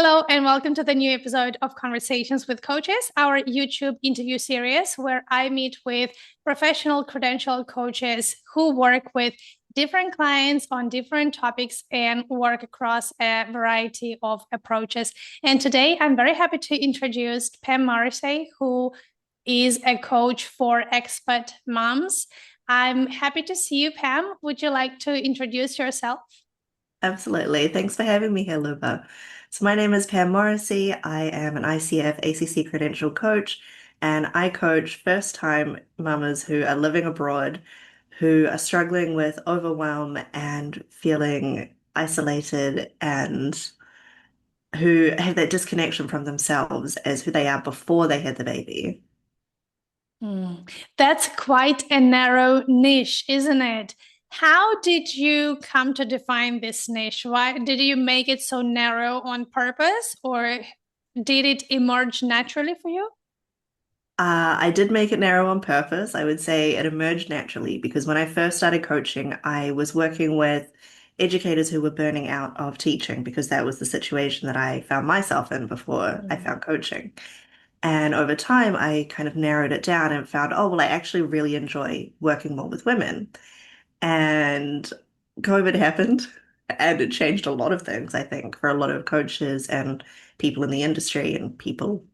Hello, and welcome to the new episode of Conversations with Coaches, our YouTube interview series where I meet with professional credentialed coaches who work with different clients on different topics and work across a variety of approaches. And today I'm very happy to introduce Pam Morrissey, who is a coach for expat moms. I'm happy to see you, Pam. Would you like to introduce yourself? Absolutely. Thanks for having me here, Luba. So my name is Pam Morrissey. I am an ICF ACC-credentialed coach, and I coach first-time mamas who are living abroad, who are struggling with overwhelm and feeling isolated, and who have that disconnection from themselves as who they are before they had the baby. That's quite a narrow niche, isn't it? How did you come to define this niche? Why did you make it so narrow on purpose, or did it emerge naturally for you? I did make it narrow on purpose. I would say it emerged naturally because when I first started coaching, I was working with educators who were burning out of teaching because that was the situation that I found myself in before I Mm. found coaching. And over time, I kind of narrowed it down and found, oh, well, I actually really enjoy working more with women. And COVID happened and it changed a lot of things, I think, for a lot of coaches and people in the industry and people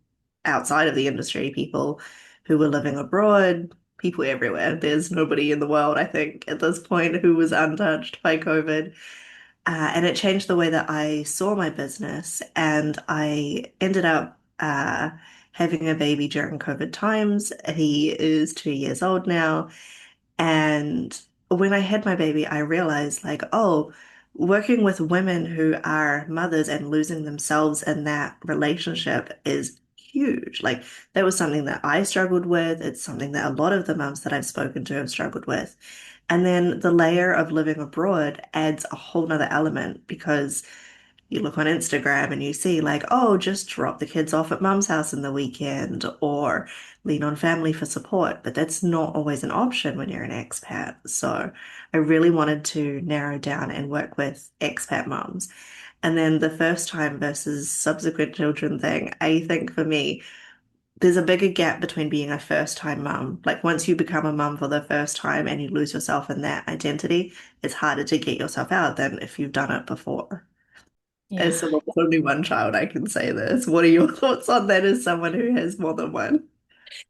outside of the industry, people who were living abroad, people everywhere. There's nobody in the world, I think, at this point who was untouched by COVID. And it changed the way that I saw my business. And I ended up having a baby during COVID times. He is 2 years old now. And when I had my baby, I realized like, oh, working with women who are mothers and losing themselves in that relationship is huge. Like that was something that I struggled with. It's something that a lot of the moms that I've spoken to have struggled with. And then the layer of living abroad adds a whole nother element because you look on Instagram and you see like, oh, just drop the kids off at mum's house in the weekend or lean on family for support. But that's not always an option when you're an expat. So I really wanted to narrow down and work with expat mums. And then the first time versus subsequent children thing, I think for me, there's a bigger gap between being a first time mum. Like once you become a mum for the first time and you lose yourself in that identity, it's harder to get yourself out than if you've done it before. As Yeah. someone with only one child, I can say this. What are your thoughts on that as someone who has more than one?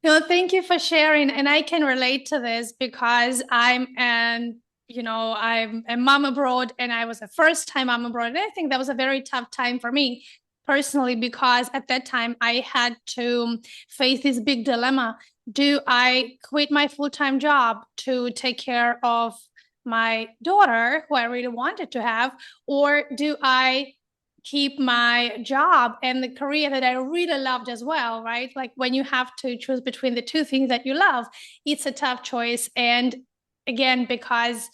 No, thank you for sharing. And I can relate to this because I'm a mom abroad and I was a first time mom abroad. And I think that was a very tough time for me personally because at that time I had to face this big dilemma. Do I quit my full-time job to take care of my daughter, who I really wanted to have, or do I keep my job and the career that I really loved as well, right? Like when you have to choose between the two things that you love, it's a tough choice. And again, because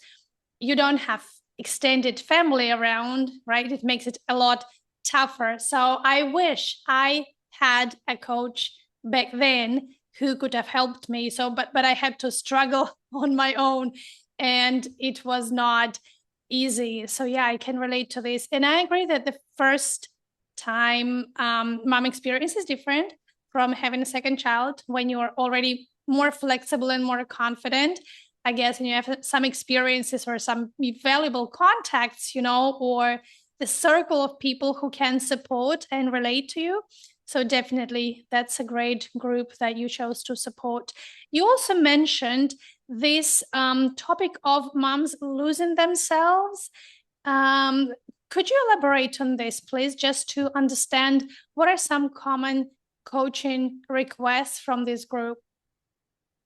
you don't have extended family around, right? It makes it a lot tougher. So I wish I had a coach back then who could have helped me. But I had to struggle on my own and it was not easy. So yeah, I can relate to this. And I agree that the first time mom experience is different from having a second child when you're already more flexible and more confident, I guess, and you have some experiences or some valuable contacts, or the circle of people who can support and relate to you. So definitely that's a great group that you chose to support. You also mentioned this topic of moms losing themselves. Um, could you elaborate on this, please, just to understand what are some common coaching requests from this group?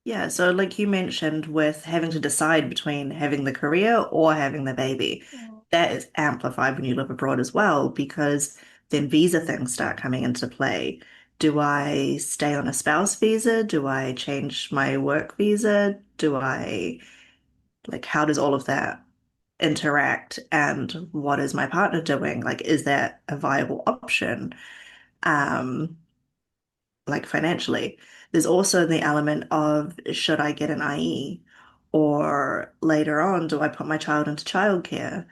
Yeah, so like you mentioned, with having to decide between having the career or having the baby, Mm. that is amplified when you live abroad as well, because then visa things start coming into play. Do I stay on a spouse visa? Do I change my work visa? How does all of that interact? And what is my partner doing? Like, is that a viable option? Um, like financially. There's also the element of should I get an IE? Or later on, do I put my child into childcare?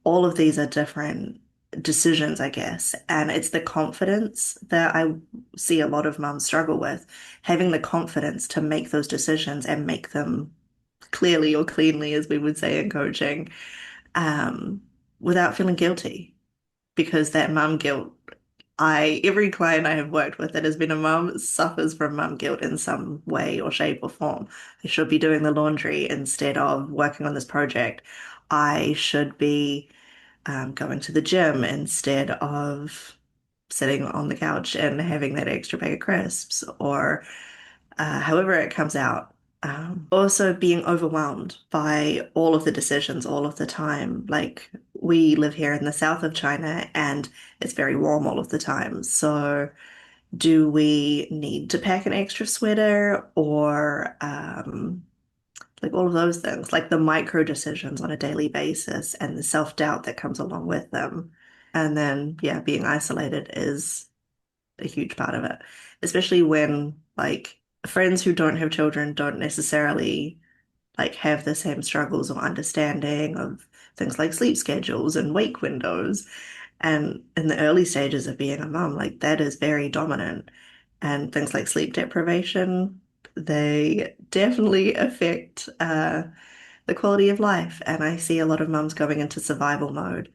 All of these are different decisions, I guess. And it's the confidence that I see a lot of mums struggle with, having the confidence to make those decisions and make them clearly or cleanly, as we would say in coaching, um, without feeling guilty. Because that mum guilt, every client I have worked with that has been a mum suffers from mum guilt in some way or shape or form. I should be doing the laundry instead of working on this project. I should be going to the gym instead of sitting on the couch and having that extra bag of crisps, or however it comes out. Also being overwhelmed by all of the decisions all of the time. Like we live here in the south of China and it's very warm all of the time. So do we need to pack an extra sweater or like all of those things, like the micro decisions on a daily basis and the self-doubt that comes along with them. And then, yeah, being isolated is a huge part of it, especially when like friends who don't have children don't necessarily like have the same struggles or understanding of things like sleep schedules and wake windows. And in the early stages of being a mum, like that is very dominant. And things like sleep deprivation, they definitely affect the quality of life. And I see a lot of mums going into survival mode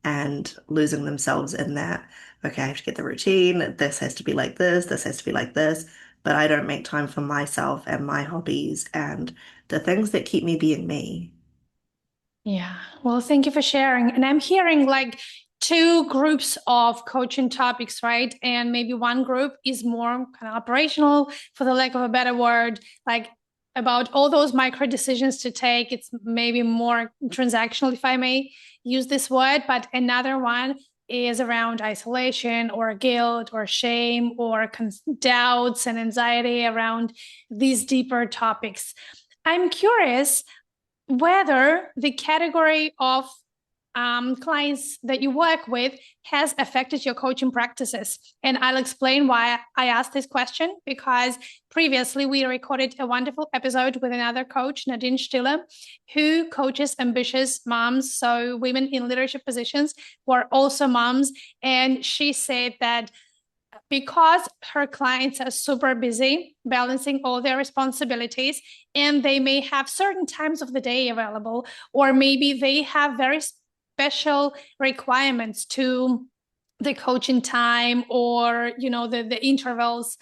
and losing themselves in that. Okay, I have to get the routine. This has to be like this has to be like this. But I don't make time for myself and my hobbies and the things that keep me being me. Yeah. Well, thank you for sharing. And I'm hearing like two groups of coaching topics, right? And maybe one group is more kind of operational, for the lack of a better word, like about all those micro decisions to take. It's maybe more transactional, if I may use this word. But another one is around isolation or guilt or shame or doubts and anxiety around these deeper topics. I'm curious whether the category of clients that you work with has affected your coaching practices. And I'll explain why I asked this question, because previously we recorded a wonderful episode with another coach, Nadine Stiller, who coaches ambitious moms, so women in leadership positions who are also moms. And she said that because her clients are super busy balancing all their responsibilities, and they may have certain times of the day available, or maybe they have very special requirements to the coaching time, or the intervals,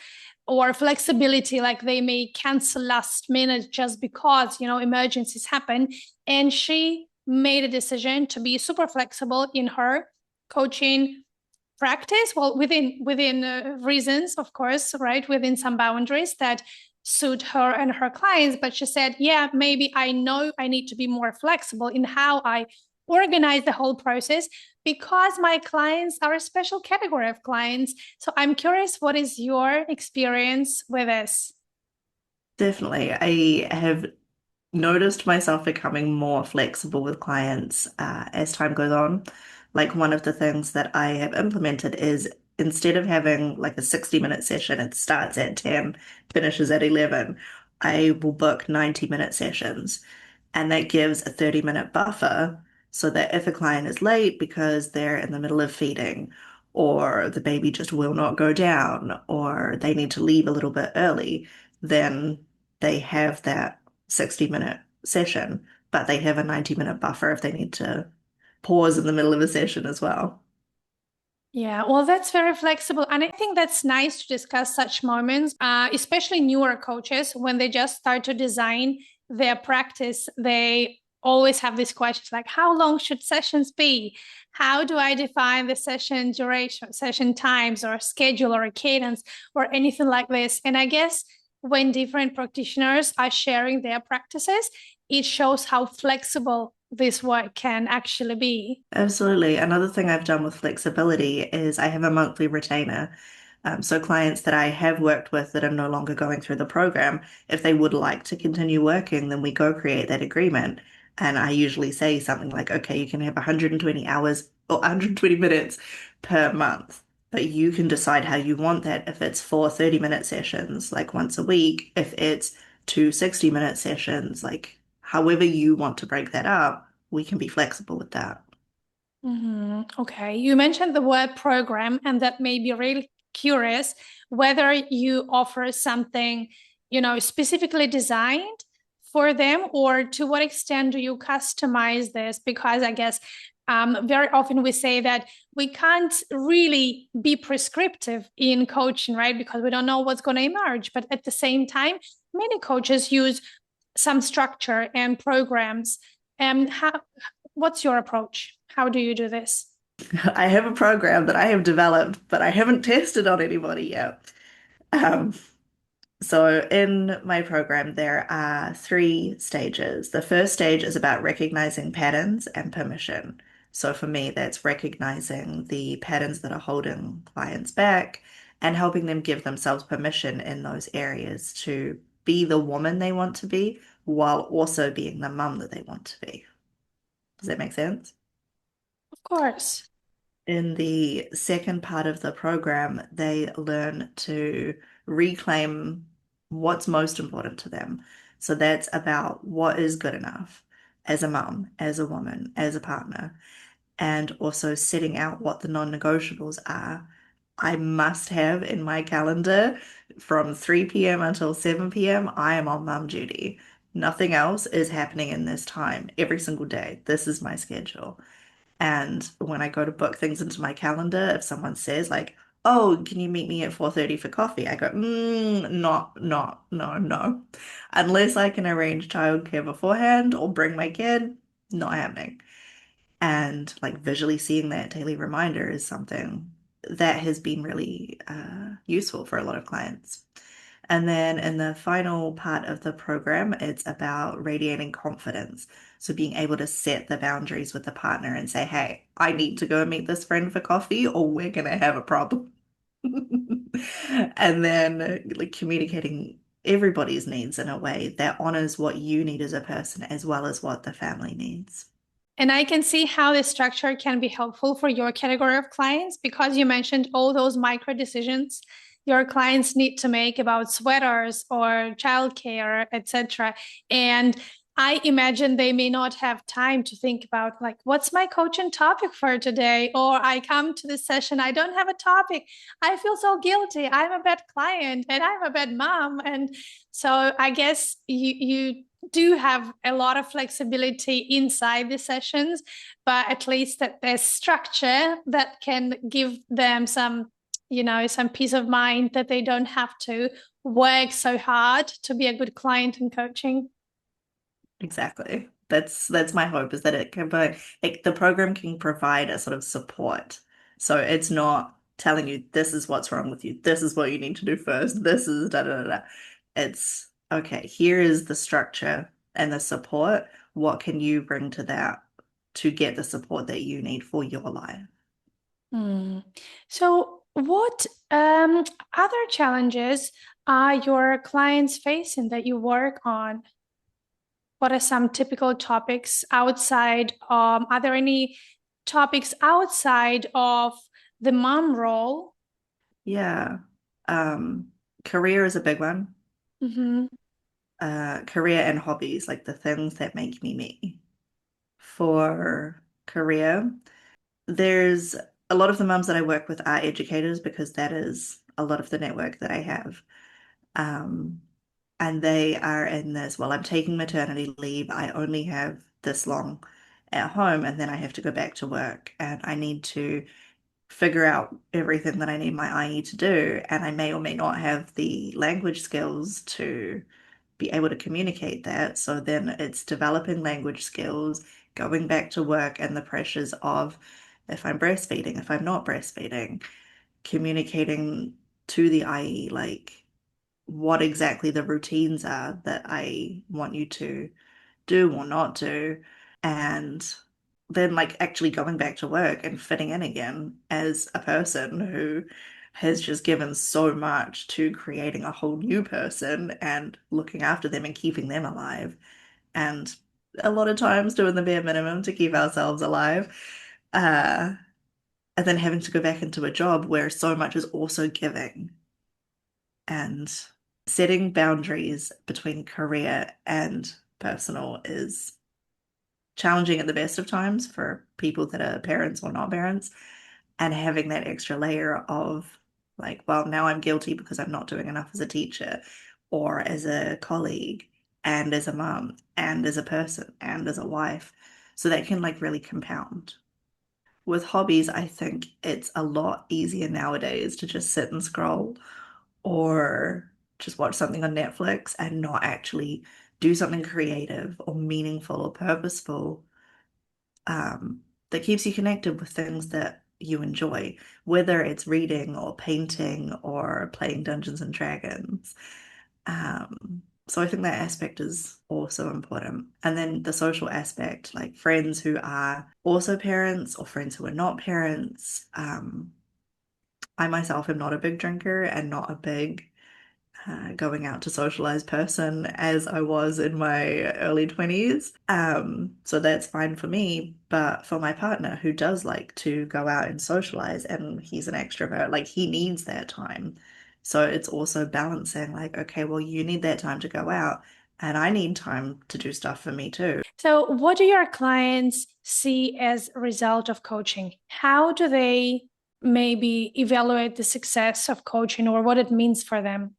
or flexibility, like they may cancel last minute just because emergencies happen. And she made a decision to be super flexible in her coaching practice, well, within reasons, of course, right, within some boundaries that suit her and her clients. But she said, yeah, maybe I know I need to be more flexible in how I organize the whole process, because my clients are a special category of clients. So I'm curious, what is your experience with this? Definitely. I have noticed myself becoming more flexible with clients as time goes on. Like one of the things that I have implemented is instead of having like a 60-minute session, it starts at 10, finishes at 11, I will book 90-minute sessions. And that gives a 30-minute buffer so that if a client is late because they're in the middle of feeding, or the baby just will not go down, or they need to leave a little bit early, then they have that 60-minute session, but they have a 90-minute buffer if they need to pause in the middle of a session as well. Yeah, well, that's very flexible. And I think that's nice to discuss such moments, especially newer coaches, when they just start to design their practice. They always have these questions like, how long should sessions be? How do I define the session duration, session times, or schedule, or a cadence, or anything like this? And I guess when different practitioners are sharing their practices, it shows how flexible this work can actually be. Absolutely. Another thing I've done with flexibility is I have a monthly retainer. So clients that I have worked with that are no longer going through the program, if they would like to continue working, then we go create that agreement. And I usually say something like, okay, you can have 120 hours or 120 minutes per month, but you can decide how you want that. If it's 4 30-minute sessions, like once a week, if it's 2 60-minute sessions, like however you want to break that up, we can be flexible with that. Okay. You mentioned the word program, and that made me really curious whether you offer something, specifically designed for them, or to what extent do you customize this? Because I guess very often we say that we can't really be prescriptive in coaching, right? Because we don't know what's going to emerge. But at the same time, many coaches use some structure and programs. And what's your approach? How do you do this? I have a program that I have developed, but I haven't tested on anybody yet. Um, So in my program, there are three stages. The first stage is about recognizing patterns and permission. So for me, that's recognizing the patterns that are holding clients back and helping them give themselves permission in those areas to be the woman they want to be while also being the mum that they want to be. Does that make sense? Of course. In the second part of the program, they learn to reclaim what's most important to them. So that's about what is good enough as a mum, as a woman, as a partner, and also setting out what the non-negotiables are. I must have in my calendar from 3 p.m. until 7 p.m. I am on mum duty. Nothing else is happening in this time every single day. This is my schedule. And when I go to book things into my calendar, if someone says like, "Oh, can you meet me at 4:30 for coffee?" I go, no. Unless I can arrange childcare beforehand or bring my kid, not happening." And like visually seeing that daily reminder is something that has been really useful for a lot of clients. And then in the final part of the program, it's about radiating confidence. So being able to set the boundaries with the partner and say, hey, I need to go and meet this friend for coffee or we're going to have a problem. And then like communicating everybody's needs in a way that honors what you need as a person as well as what the family needs. And I can see how this structure can be helpful for your category of clients because you mentioned all those micro decisions your clients need to make about sweaters or childcare, etc. And I imagine they may not have time to think about like, what's my coaching topic for today? Or I come to this session, I don't have a topic. I feel so guilty. I'm a bad client and I'm a bad mom. And so I guess you do have a lot of flexibility inside the sessions, but at least that there's structure that can give them some, some peace of mind that they don't have to work so hard to be a good client in coaching. Exactly. That's my hope is that it can provide like the program can provide a sort of support. So it's not telling you this is what's wrong with you. This is what you need to do first. This is da da da da. It's okay, here is the structure and the support. What can you bring to that to get the support that you need for your life? Hmm. So, what other challenges are your clients facing that you work on? What are some typical topics outside? Are there any topics outside of the mom role? Yeah. Um, Career is a big one. Mm-hmm. Career and hobbies, like the things that make me me. For career, there's a lot of the mums that I work with are educators because that is a lot of the network that I have. Um, and they are in this, well, I'm taking maternity leave. I only have this long at home, and then I have to go back to work, and I need to figure out everything that I need my IE to do. And I may or may not have the language skills to be able to communicate that. So then it's developing language skills, going back to work, and the pressures of if I'm breastfeeding, if I'm not breastfeeding, communicating to the IE, like what exactly the routines are that I want you to do or not do. And then, like, actually going back to work and fitting in again as a person who has just given so much to creating a whole new person and looking after them and keeping them alive. And a lot of times doing the bare minimum to keep ourselves alive. Uh, and then having to go back into a job where so much is also giving and setting boundaries between career and personal is challenging at the best of times for people that are parents or not parents, and having that extra layer of like, well, now I'm guilty because I'm not doing enough as a teacher or as a colleague and as a mom and as a person and as a wife. So that can like really compound. With hobbies, I think it's a lot easier nowadays to just sit and scroll or just watch something on Netflix and not actually do something creative or meaningful or purposeful that keeps you connected with things that you enjoy, whether it's reading or painting or playing Dungeons and Dragons. So I think that aspect is also important. And then the social aspect, like friends who are also parents or friends who are not parents. I myself am not a big drinker and not a big going out to socialize person as I was in my early 20s. So that's fine for me. But for my partner who does like to go out and socialize and he's an extrovert, like he needs that time. So it's also balancing like, okay, well, you need that time to go out and I need time to do stuff for me too. So, what do your clients see as a result of coaching? How do they maybe evaluate the success of coaching or what it means for them?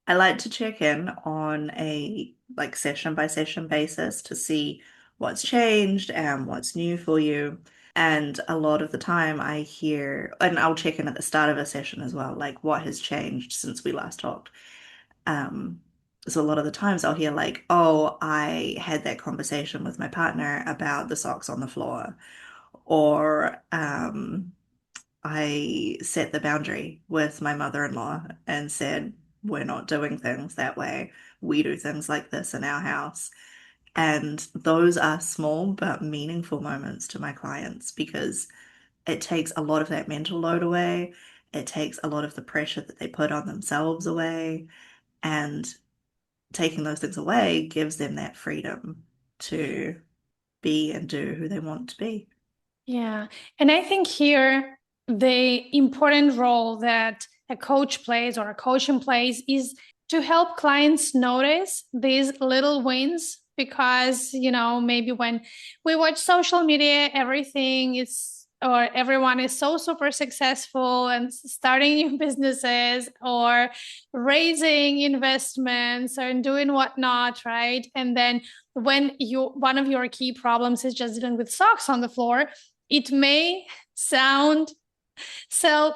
I like to check in on a like session by session basis to see what's changed and what's new for you. And a lot of the time I hear, and I'll check in at the start of a session as well, like what has changed since we last talked. Um, so a lot of the times I'll hear like, oh, I had that conversation with my partner about the socks on the floor, or I set the boundary with my mother-in-law and said, we're not doing things that way. We do things like this in our house. And those are small but meaningful moments to my clients because it takes a lot of that mental load away. It takes a lot of the pressure that they put on themselves away. And taking those things away gives them that freedom to be and do who they want to be. Yeah. And I think here the important role that a coach plays or a coaching plays is to help clients notice these little wins because, maybe when we watch social media, everything is or everyone is so super successful and starting new businesses or raising investments and doing whatnot, right? And then when one of your key problems is just dealing with socks on the floor, it may sound so,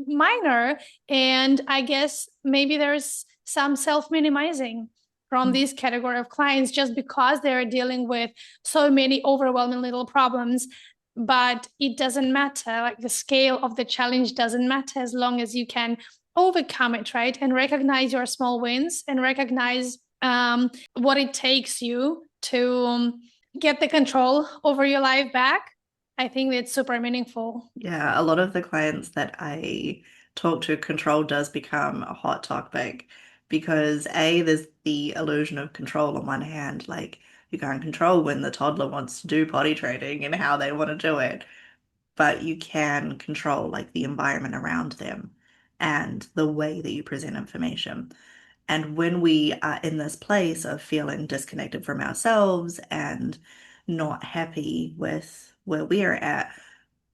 minor. And I guess maybe there's some self-minimizing from this category of clients just because they're dealing with so many overwhelming little problems. But it doesn't matter. Like the scale of the challenge doesn't matter as long as you can overcome it, right? And recognize your small wins and recognize what it takes you to get the control over your life back. I think it's super meaningful. Yeah, a lot of the clients that I talk to, control does become a hot topic because A, there's the illusion of control on one hand, like you can't control when the toddler wants to do potty training and how they want to do it, but you can control like the environment around them and the way that you present information. And when we are in this place of feeling disconnected from ourselves and not happy with where we're at,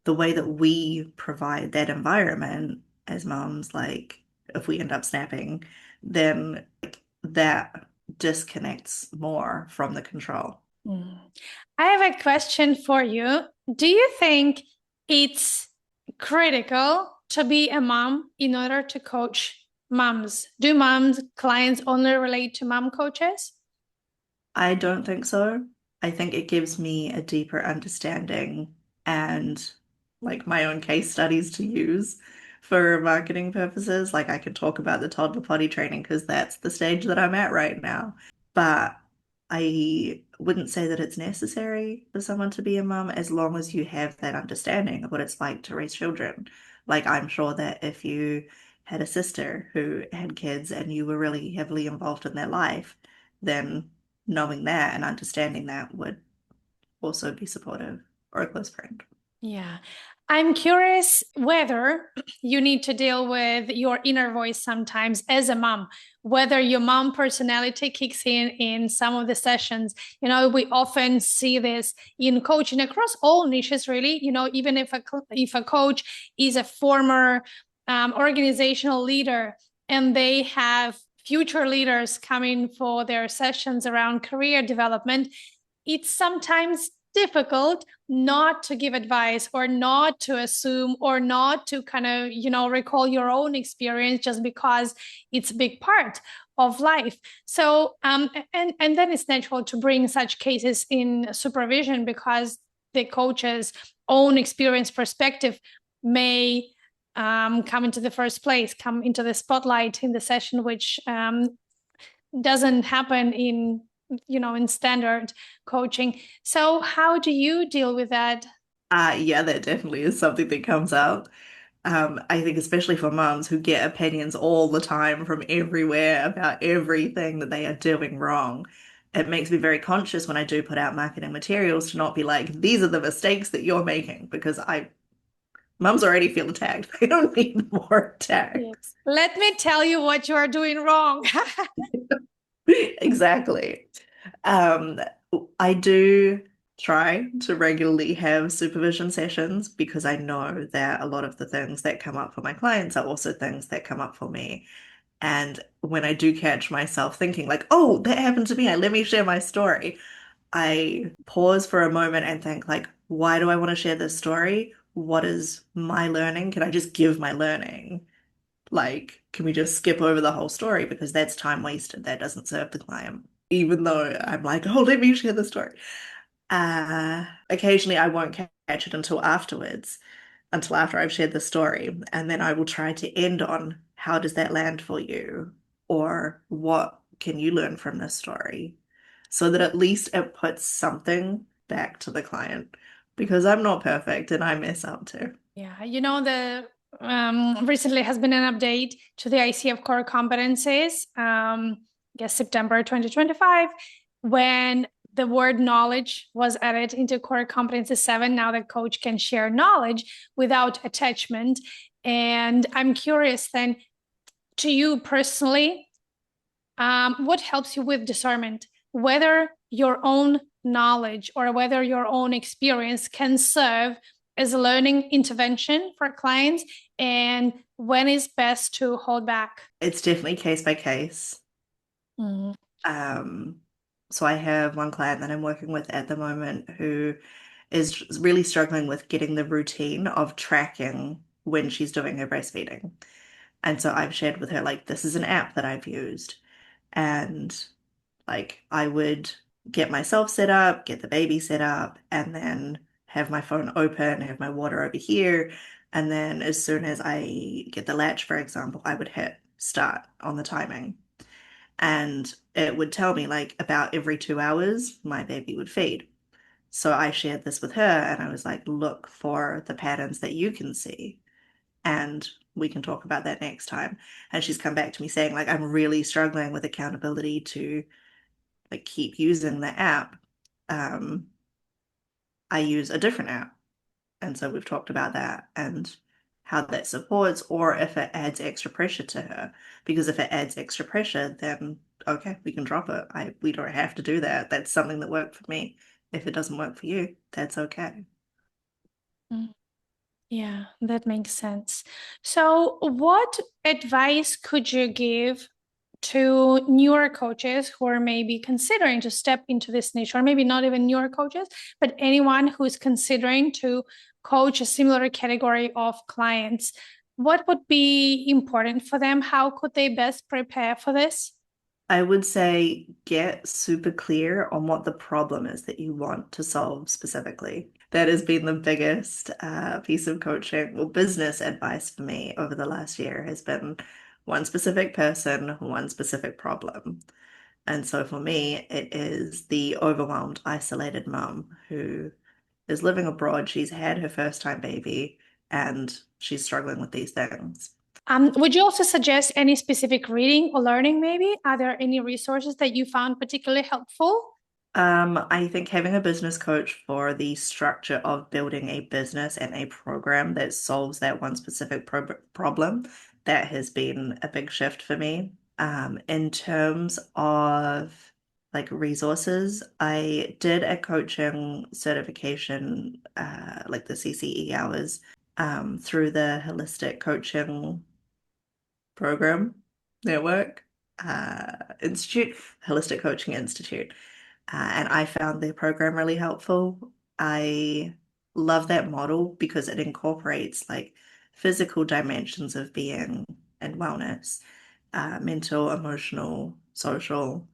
the way that we provide that environment as moms, like if we end up snapping, then that disconnects more from the control. Mm. I have a question for you. Do you think it's critical to be a mom in order to coach moms? Do moms clients only relate to mom coaches? I don't think so. I think it gives me a deeper understanding and like my own case studies to use for marketing purposes. Like I could talk about the toddler potty training because that's the stage that I'm at right now. But I wouldn't say that it's necessary for someone to be a mum as long as you have that understanding of what it's like to raise children. Like I'm sure that if you had a sister who had kids and you were really heavily involved in their life, then knowing that and understanding that would also be supportive or a close friend. Yeah. I'm curious whether you need to deal with your inner voice sometimes as a mom, whether your mom personality kicks in some of the sessions. We often see this in coaching across all niches, really. Even if a coach is a former organizational leader and they have future leaders coming for their sessions around career development, it's sometimes difficult not to give advice or not to assume or not to kind of, recall your own experience just because it's a big part of life. So, and then it's natural to bring such cases in supervision because the coach's own experience perspective may come into the first place, come into the spotlight in the session, which doesn't happen in standard coaching. So how do you deal with that? Yeah, that definitely is something that comes up. I think especially for moms who get opinions all the time from everywhere about everything that they are doing wrong. It makes me very conscious when I do put out marketing materials to not be like, these are the mistakes that you're making, because moms already feel attacked. They don't need more attack. Yes. Let me tell you what you are doing wrong. Exactly. Um, I do try to regularly have supervision sessions because I know that a lot of the things that come up for my clients are also things that come up for me. And when I do catch myself thinking like, oh, that happened to me, let me share my story, I pause for a moment and think like, why do I want to share this story? What is my learning? Can I just give my learning? Like, can we just skip over the whole story because that's time wasted. That doesn't serve the client. Even though I'm like, oh, let me share the story. Occasionally I won't catch it until afterwards, until after I've shared the story, and then I will try to end on how does that land for you? Or what can you learn from this story? So that at least it puts something back to the client because I'm not perfect and I mess up too. Yeah, the recently has been an update to the ICF core competencies. I guess September 2025, when the word knowledge was added into core competency 7. Now the coach can share knowledge without attachment. And I'm curious then, to you personally, what helps you with discernment, whether your own knowledge or whether your own experience can serve as a learning intervention for clients, and when is best to hold back? It's definitely case by case. Mm. Um, so I have one client that I'm working with at the moment who is really struggling with getting the routine of tracking when she's doing her breastfeeding. And so I've shared with her, like, this is an app that I've used. And like, I would get myself set up, get the baby set up, and then have my phone open, have my water over here. And then as soon as I get the latch, for example, I would hit start on the timing. And it would tell me like about every 2 hours, my baby would feed. So I shared this with her and I was like, look for the patterns that you can see. And we can talk about that next time. And she's come back to me saying, like, I'm really struggling with accountability to like keep using the app. Um, I use a different app. And so we've talked about that and how that supports, or if it adds extra pressure to her. Because if it adds extra pressure, then okay, we can drop it. We don't have to do that. That's something that worked for me. If it doesn't work for you, that's okay. Mm. Yeah, that makes sense. So, what advice could you give to newer coaches who are maybe considering to step into this niche, or maybe not even newer coaches, but anyone who's considering to coach a similar category of clients? What would be important for them? How could they best prepare for this? I would say get super clear on what the problem is that you want to solve specifically. That has been the biggest piece of coaching or business advice for me over the last year has been one specific person, one specific problem. And so for me, it is the overwhelmed, isolated mum who is living abroad. She's had her first time baby and she's struggling with these things. Would you also suggest any specific reading or learning, maybe? Are there any resources that you found particularly helpful? I think having a business coach for the structure of building a business and a program that solves that one specific problem, that has been a big shift for me. In terms of like resources, I did a coaching certification, like the CCE hours, through the Holistic Coaching Program Network, Institute, Holistic Coaching Institute. And I found their program really helpful. I love that model because it incorporates like physical dimensions of being and wellness, mental, emotional, social.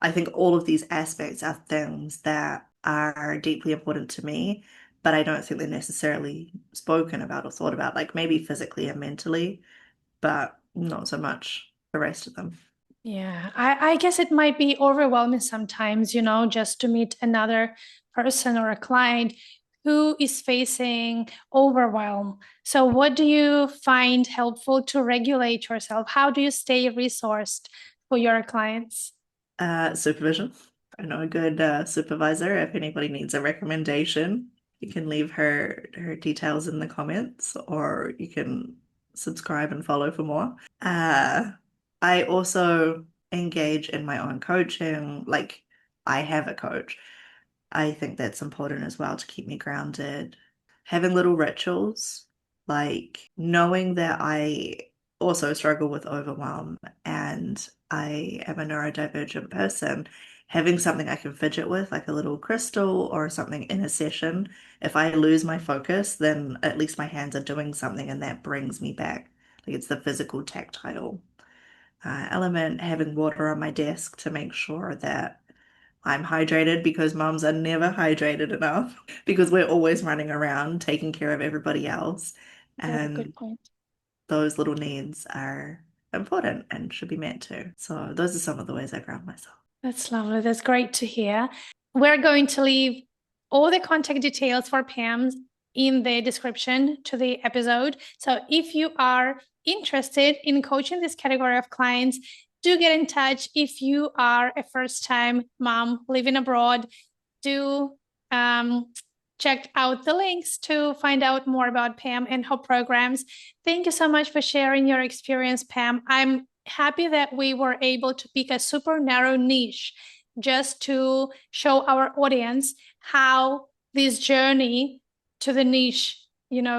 I think all of these aspects are things that are deeply important to me, but I don't think they're necessarily spoken about or thought about, like maybe physically and mentally, but not so much the rest of them. Yeah, I guess it might be overwhelming sometimes, just to meet another person or a client who is facing overwhelm. So, what do you find helpful to regulate yourself? How do you stay resourced for your clients? Supervision. I know a good supervisor. If anybody needs a recommendation, you can leave her details in the comments, or you can subscribe and follow for more. I also engage in my own coaching. Like I have a coach. I think that's important as well to keep me grounded. Having little rituals, like knowing that I also struggle with overwhelm and I am a neurodivergent person, having something I can fidget with, like a little crystal or something in a session. If I lose my focus, then at least my hands are doing something and that brings me back. Like it's the physical, tactile element, having water on my desk to make sure that I'm hydrated because mums are never hydrated enough because we're always running around taking care of everybody else. Very good And point. those little needs are important and should be met too. So those are some of the ways I ground myself. That's lovely. That's great to hear. We're going to leave all the contact details for Pam in the description to the episode. So if you are interested in coaching this category of clients, do get in touch. If you are a first-time mom living abroad, do check out the links to find out more about Pam and her programs. Thank you so much for sharing your experience, Pam. I'm happy that we were able to pick a super narrow niche just to show our audience how this journey to the niche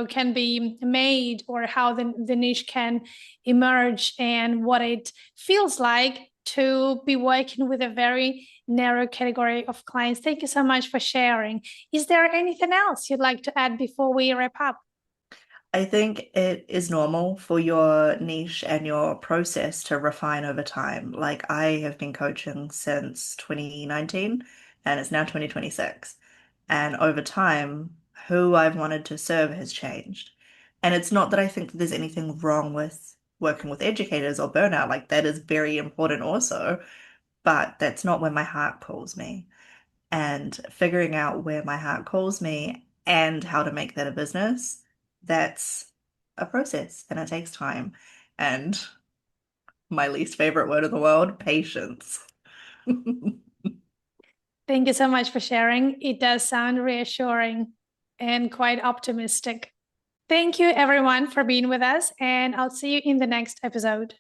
can be made, or how the niche can emerge, and what it feels like to be working with a very narrow category of clients. Thank you so much for sharing. Is there anything else you'd like to add before we wrap up? I think it is normal for your niche and your process to refine over time. Like I have been coaching since 2019 and it's now 2026. And over time, who I've wanted to serve has changed. And it's not that I think that there's anything wrong with working with educators or burnout. Like that is very important also, but that's not where my heart calls me. And figuring out where my heart calls me and how to make that a business, that's a process and it takes time. And my least favorite word in the world, patience. Thank you so much for sharing. It does sound reassuring and quite optimistic. Thank you, everyone, for being with us, and I'll see you in the next episode.